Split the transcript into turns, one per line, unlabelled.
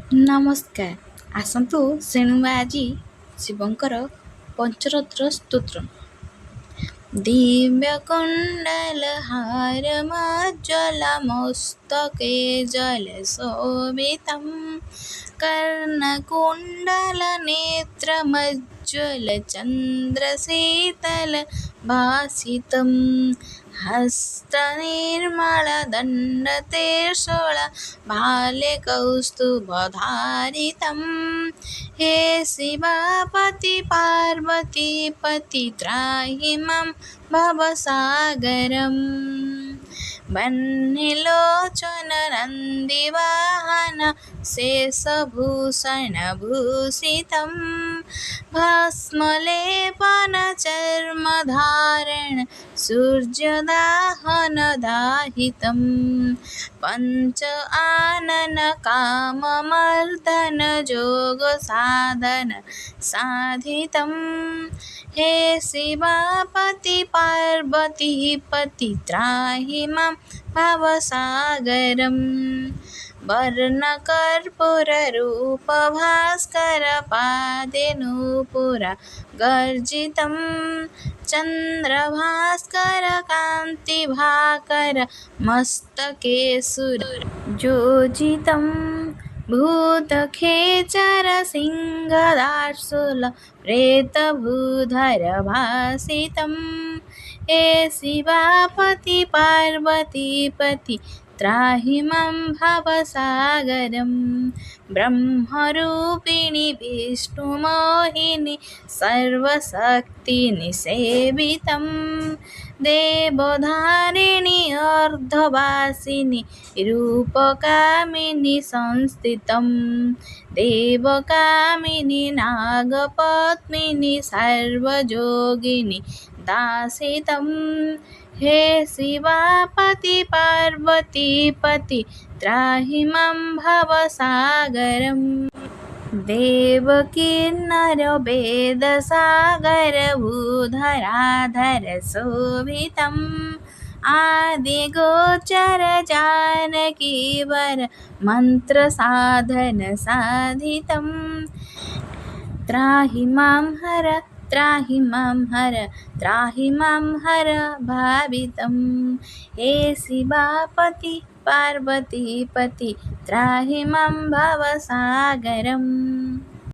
ନମସ୍କାର। ଆସନ୍ତୁ ଶୁଣିବା ଆଜି ଶିବଙ୍କର ପଞ୍ଚରତ୍ର ସ୍ତୋତ୍ର। दिव्यकुण्डलहारमज्ज्वलमस्तके जलशोभितं कर्णकुण्डलनेत्रमज्ज्वलचन्द्रशीतलभासितं हस्तनिर्मलदण्डतीर्शूलभाल्यकौस्तुभधारितं हे शिवापति पार्वतीपति त्राहि मां भवसागरम्। वह्निलोचन नन्दिवाहन शेषभूषणभूषितं भस्मलेपन चर्मधारण सूर्यदाहनदाहितं पञ्च आनन काममर्दन जोगसाधन साधितं हे शिवापति पार्वतीपति त्राहि मां भवसागरम्। वर्णकर्पूररूपभास्करपादे नूपुरगर्जितं चन्द्रभास्करकान्तिभाकर मस्तके सुरयोजितं भूतखेचरसिंहदार्शूलप्रेतभूधरभासितं हे शिवापति पार्वतीपति त्राहि मां भवसागरम्। ब्रह्मरूपिणि विष्णुमोहिनि सर्वशक्तिनिसेवितं देवधारिणि अर्धवासिनि रूपकामिनि संस्थितं देवकामिनि नागपत्मिनि सर्वयोगिनि दासितं हे शिवापति पार्वतीपति त्राहि मां भवसागरम्। देवकीर्णरवेदसागरभूधराधरशोभितम् आदिगोचर जानकीवर मन्त्रसाधनसाधितं त्राहि मां हर त्राहि मां हर त्राहि मां हर भावितं हे शिवापति पार्वतीपति त्राहि मां भवसागरम्।